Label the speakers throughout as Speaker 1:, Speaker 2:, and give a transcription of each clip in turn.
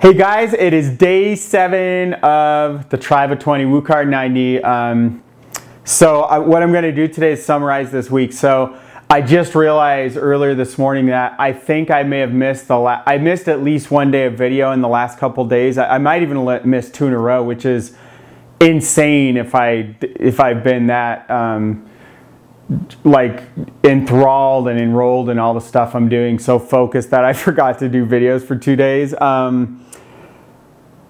Speaker 1: Hey guys, it is day 7 of the Tribe of 20 WUKAR 90. What I'm going to do today is summarize this week. So I just realized earlier this morning that I think I may have missed I missed at least one day of video in the last couple days. I might even miss 2 in a row, which is insane if I've been that like enthralled and enrolled in all the stuff I'm doing, so focused that I forgot to do videos for 2 days.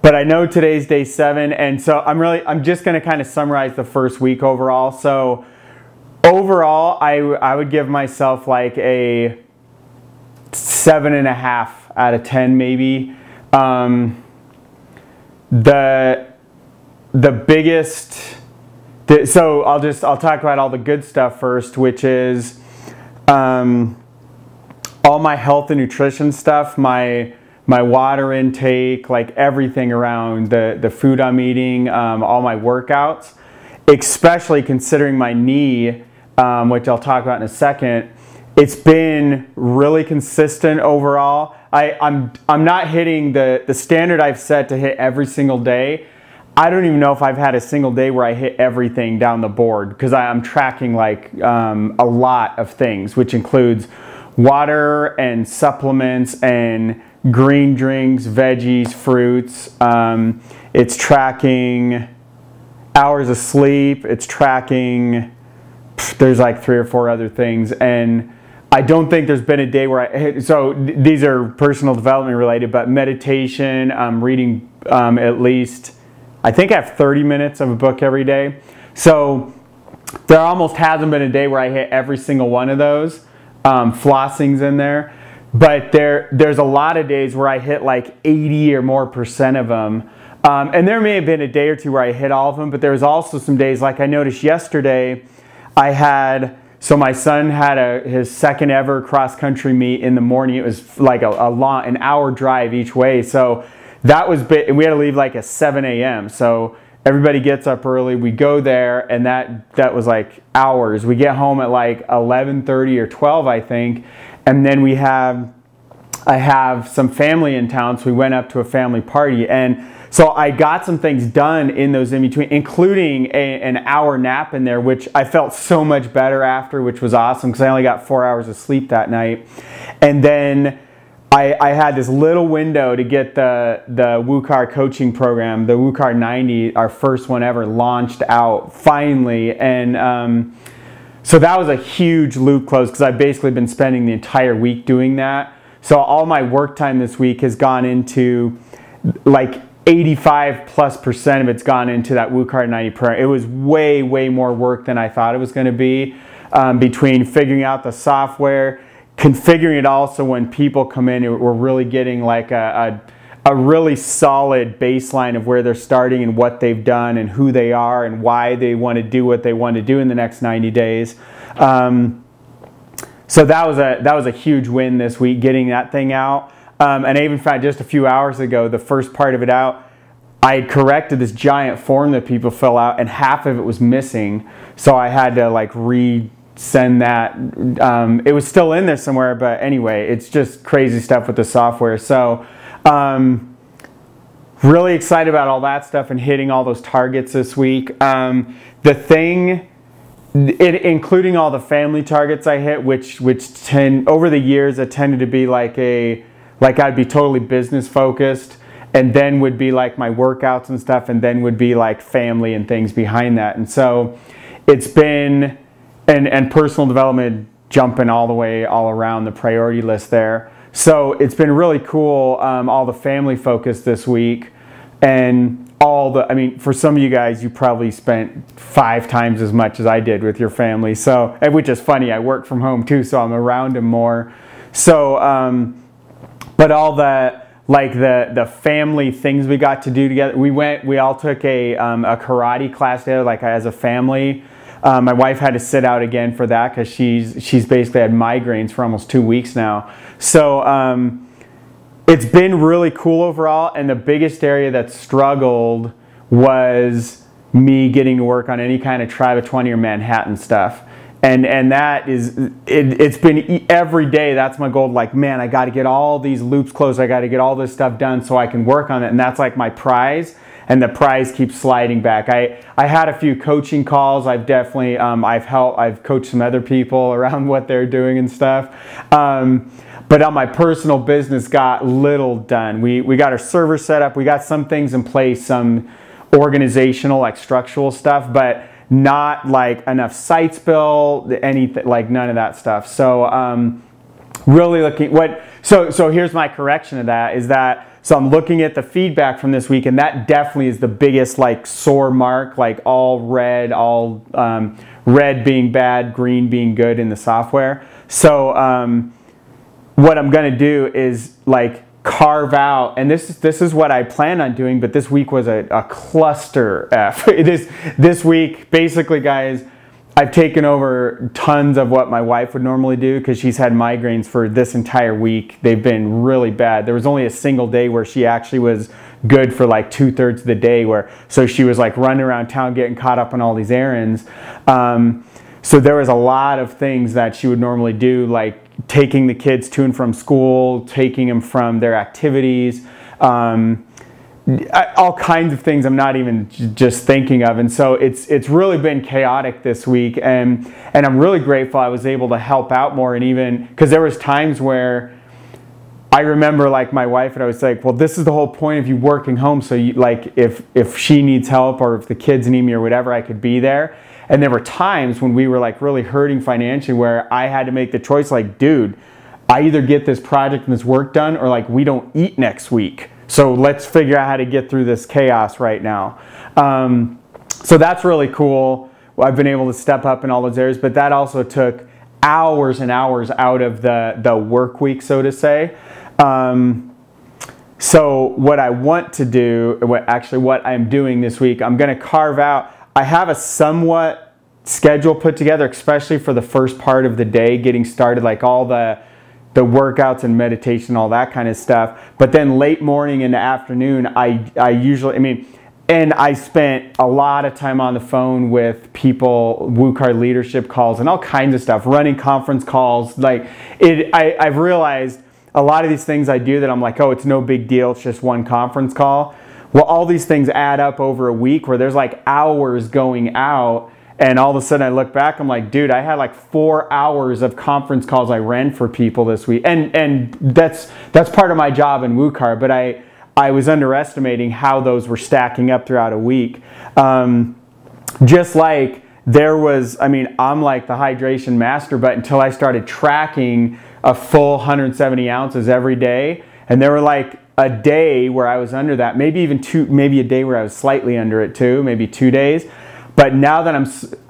Speaker 1: But I know today's day 7, and so I'm just going to kind of summarize the first week overall. So overall, I would give myself like a 7.5 out of 10 maybe. The biggest, so I'll talk about all the good stuff first, which is all my health and nutrition stuff, my water intake, like everything around the food I'm eating, all my workouts, especially considering my knee, which I'll talk about in a second. It's been really consistent overall. I'm not hitting the standard I've set to hit every single day. I don't even know if I've had a single day where I hit everything down the board, because I'm tracking like a lot of things, which includes water and supplements and green drinks, veggies, fruits. It's tracking hours of sleep. It's tracking, there's like 3 or 4 other things. And I don't think there's been a day where so these are personal development related, but meditation, reading at least, I think I have 30 minutes of a book every day. So there almost hasn't been a day where I hit every single one of those. Flossing's in there. But there's a lot of days where I hit like 80 or more % of them. And there may have been a day or two where I hit all of them, but there was also some days, like I noticed yesterday, so my son had his second ever cross-country meet in the morning. It was like an hour drive each way. So that was and we had to leave like at 7 a.m. So everybody gets up early, we go there, and that was like hours. We get home at like 11:30 or 12, I think. And then I have some family in town, so we went up to a family party. And so I got some things done in those in between, including an hour nap in there, which I felt so much better after, which was awesome because I only got 4 hours of sleep that night. And then I had this little window to get the WUKAR coaching program, the WUKAR 90, our first one ever, launched out finally. And so that was a huge loop close because I've basically been spending the entire week doing that. So all my work time this week has gone into like 85+% of it's gone into that WUKAR 90 program. It was way, way more work than I thought it was going to be, between figuring out the software, configuring it also when people come in, we're really getting like a really solid baseline of where they're starting and what they've done and who they are and why they want to do what they want to do in the next 90 days. So that was a huge win this week, getting that thing out. And I even found just a few hours ago, the first part of it out, I had corrected this giant form that people fill out and half of it was missing. So I had to like resend that. It was still in there somewhere, but anyway, it's just crazy stuff with the software. So really excited about all that stuff and hitting all those targets this week. Including all the family targets I hit, which over the years it tended to be like I'd be totally business focused, and then would be like my workouts and stuff, and then would be like family and things behind that. And so it's been, and personal development jumping all around the priority list there. So it's been really cool, all the family focus this week, and I mean, for some of you guys, you probably spent 5 times as much as I did with your family. So, which is funny, I work from home too, so I'm around them more. So, but all the family things we got to do together, we all took a karate class together, like as a family. My wife had to sit out again for that because she's basically had migraines for almost 2 weeks now. So it's been really cool overall, and the biggest area that struggled was me getting to work on any kind of Tribe of 20 or Manhattan stuff. And that is, it's been every day, that's my goal. Like, man, I got to get all these loops closed. I got to get all this stuff done so I can work on it. And that's like my prize. And the prize keeps sliding back. I had a few coaching calls. I've definitely, I've coached some other people around what they're doing and stuff. But on my personal business, got little done. We got our server set up. We got some things in place, some organizational, like structural stuff, but not like enough sites built, anything, like none of that stuff. So really looking, so here's my correction of that, is that, so I'm looking at the feedback from this week, and that definitely is the biggest like sore mark, like all red red being bad, green being good in the software. So what I'm gonna do is like carve out, and this is what I plan on doing, but this week was a cluster F. This week, basically, guys, I've taken over tons of what my wife would normally do, because she's had migraines for this entire week. They've been really bad. There was only a single day where she actually was good for like 2/3 of the day, so she was like running around town getting caught up on all these errands. So there was a lot of things that she would normally do, like taking the kids to and from school, taking them from their activities, all kinds of things I'm not even just thinking of. And so it's really been chaotic this week, and I'm really grateful I was able to help out more. And even because there was times where I remember, like, my wife and I was like, well, this is the whole point of you working home, so you, like, if she needs help or if the kids need me or whatever, I could be there. And there were times when we were like really hurting financially, where I had to make the choice, like, dude, I either get this project and this work done, or like we don't eat next week. So let's figure out how to get through this chaos right now. So that's really cool. I've been able to step up in all those areas, but that also took hours and hours out of the work week, so to say. So what I want to do, what I'm doing this week, I'm going to carve out, I have a somewhat schedule put together, especially for the first part of the day, getting started, like all the workouts and meditation, all that kind of stuff. But then late morning and the afternoon, I usually, and I spent a lot of time on the phone with people, WUKAR leadership calls and all kinds of stuff, running conference calls. Like I've realized a lot of these things I do that I'm like, oh, it's no big deal, it's just one conference call. Well, all these things add up over a week where there's like hours going out, and all of a sudden I look back, I'm like, dude, I had like 4 hours of conference calls I ran for people this week. And that's part of my job in WUKAR, but I was underestimating how those were stacking up throughout a week. Just like there was, I'm like the hydration master, but until I started tracking a full 170 ounces every day, and there were like a day where I was under that, maybe even maybe a day where I was slightly under it too, maybe 2 days. But now that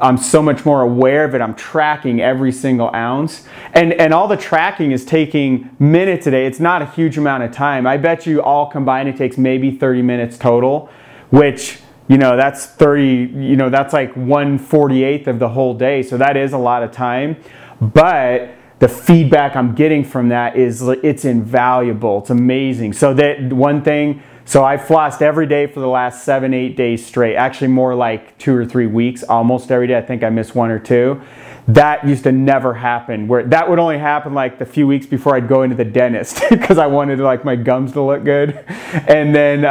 Speaker 1: I'm so much more aware of it, I'm tracking every single ounce. And all the tracking is taking minutes a day. It's not a huge amount of time. I bet you all combined it takes maybe 30 minutes total, which, that's 30, that's like 1/48 of the whole day. So that is a lot of time. But the feedback I'm getting from that is, it's invaluable. It's amazing. So that one thing, so I flossed every day for the last 7-8 days straight. Actually more like 2 or 3 weeks, almost every day. I think I missed 1 or 2. That used to never happen. Where that would only happen like the few weeks before I'd go into the dentist because I wanted like my gums to look good. And then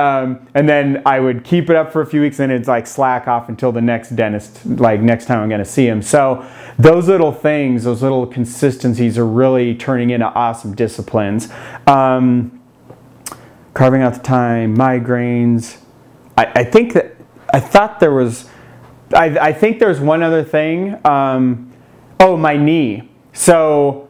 Speaker 1: I would keep it up for a few weeks, and it's like slack off until the next dentist, like next time I'm gonna see him. So those little things, those little consistencies are really turning into awesome disciplines. Carving out the time, migraines. I think there was one other thing. Oh, my knee. So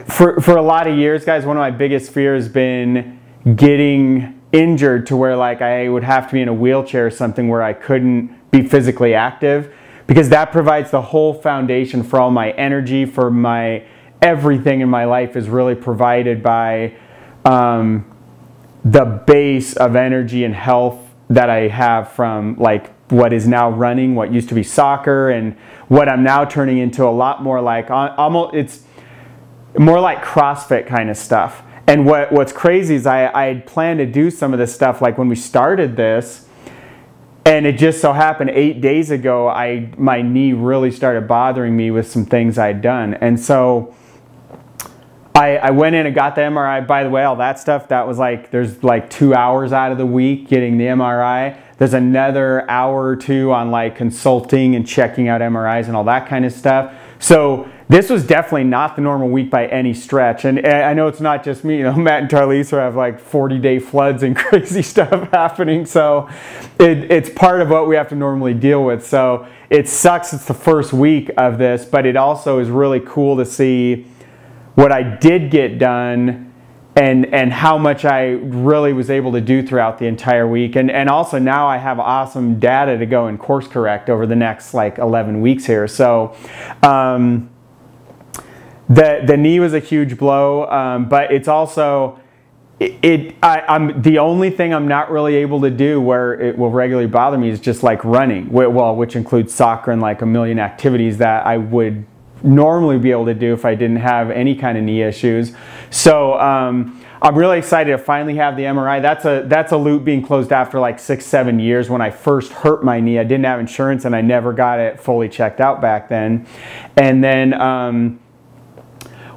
Speaker 1: for a lot of years, guys, one of my biggest fears has been getting injured to where like I would have to be in a wheelchair or something where I couldn't be physically active, because that provides the whole foundation for all my energy, for my everything in my life is really provided by the base of energy and health that I have from like what is now running, what used to be soccer, and what I'm now turning into a lot more like, almost, it's more like CrossFit kind of stuff. And what's crazy is I had planned to do some of this stuff like when we started this, And it just so happened 8 days ago, my knee really started bothering me with some things I'd done. And so I went in and got the MRI. By the way, all that stuff, that was like, there's like 2 hours out of the week getting the MRI. There's another hour or two on like consulting and checking out MRIs and all that kind of stuff. So this was definitely not the normal week by any stretch. And I know it's not just me, you know, Matt and Tarlisa have like 40-day floods and crazy stuff happening. So it's part of what we have to normally deal with. So it sucks it's the first week of this, but it also is really cool to see what I did get done and how much I really was able to do throughout the entire week. And also now I have awesome data to go and course correct over the next like 11 weeks here. So the knee was a huge blow, but it's also, I'm the only thing I'm not really able to do where it will regularly bother me is just like running, well, which includes soccer and like a million activities that I would normally be able to do if I didn't have any kind of knee issues. So I'm really excited to finally have the MRI. That's a loop being closed after like 6-7 years. When I first hurt my knee, I didn't have insurance and I never got it fully checked out back then. And then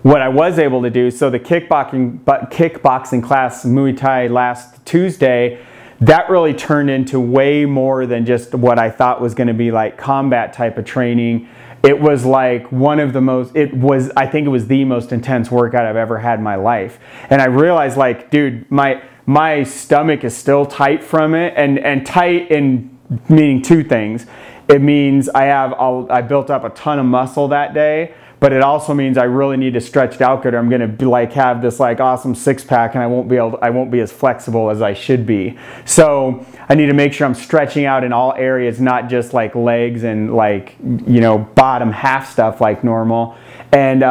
Speaker 1: what I was able to do, so the kickboxing class, Muay Thai, last Tuesday, that really turned into way more than just what I thought was going to be like combat type of training. It was like one of the most, I think it was the most intense workout I've ever had in my life. And I realized like, dude, my stomach is still tight from it, and tight in meaning two things. It means I built up a ton of muscle that day, but it also means I really need to stretch it out good, or I'm gonna be like have this like awesome six-pack and I won't be as flexible as I should be. So I need to make sure I'm stretching out in all areas, not just like legs and like, you know, bottom half stuff like normal. And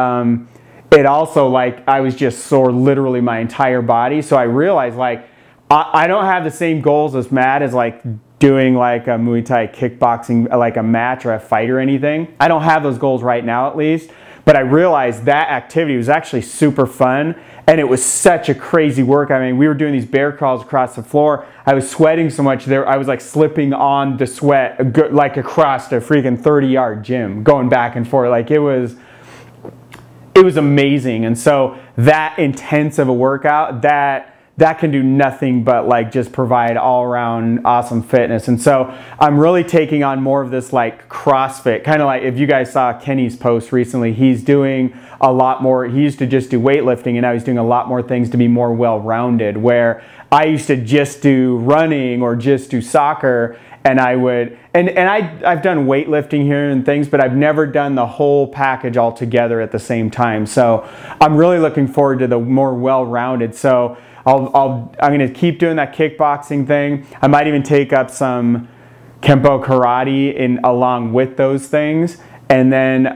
Speaker 1: it also, like, I was just sore literally my entire body. So I realized like I don't have the same goals as Matt as like doing like a Muay Thai kickboxing, like a match or a fight or anything. I don't have those goals right now, at least. But I realized that activity was actually super fun, and it was such a crazy work. I mean, we were doing these bear crawls across the floor. I was sweating so much there, I was like slipping on the sweat like across a freaking 30-yard gym, going back and forth. Like it was amazing. And so that intense of a workout, that can do nothing but like just provide all around awesome fitness. And so I'm really taking on more of this like CrossFit, kind of like if you guys saw Kenny's post recently, he's doing a lot more. He used to just do weightlifting and now he's doing a lot more things to be more well-rounded, where I used to just do running or just do soccer, and I would, and I've done weightlifting here and things, but I've never done the whole package all together at the same time. So I'm really looking forward to the more well-rounded. So I'm going to keep doing that kickboxing thing. I might even take up some Kempo karate along with those things. And then,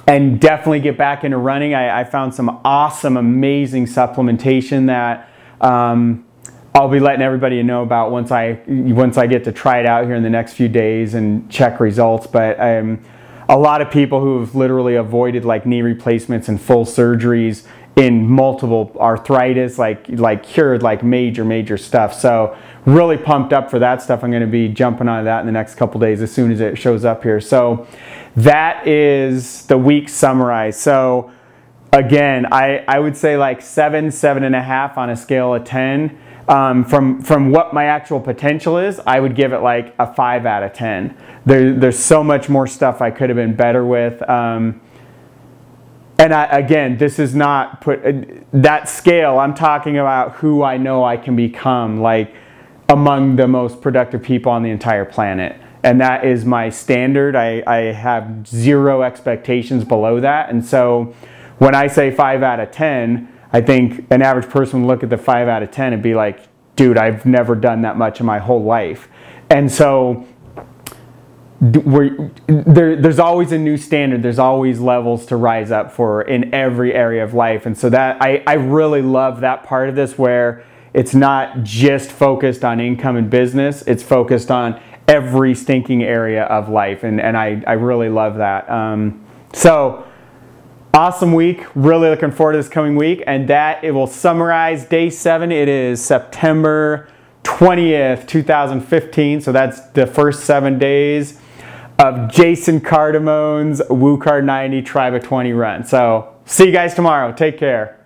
Speaker 1: and definitely get back into running. I found some awesome, amazing supplementation that I'll be letting everybody know about once I get to try it out here in the next few days and check results. But a lot of people who've literally avoided like knee replacements and full surgeries in multiple arthritis, like cured like major stuff. So really pumped up for that stuff. I'm going to be jumping on that in the next couple days as soon as it shows up here. So that is the week summarized. So again, I would say like 7.5 on a scale of 10. From what my actual potential is, I would give it like a 5 out of 10. There's so much more stuff I could have been better with. And again, this is not that scale. I'm talking about who I know I can become, like among the most productive people on the entire planet. And that is my standard. I have zero expectations below that. And so when I say 5 out of 10, I think an average person would look at the 5 out of 10 and be like, dude, I've never done that much in my whole life. And so there's always a new standard. There's always levels to rise up for in every area of life. And so that I really love that part of this, where it's not just focused on income and business. It's focused on every stinking area of life. And I really love that. So awesome week. Really looking forward to this coming week. And that it will summarize day 7. It is September 20th, 2015. So that's the first 7 days of Jason Cardamone's WUKAR 90 Tribe of 20 run. So see you guys tomorrow. Take care.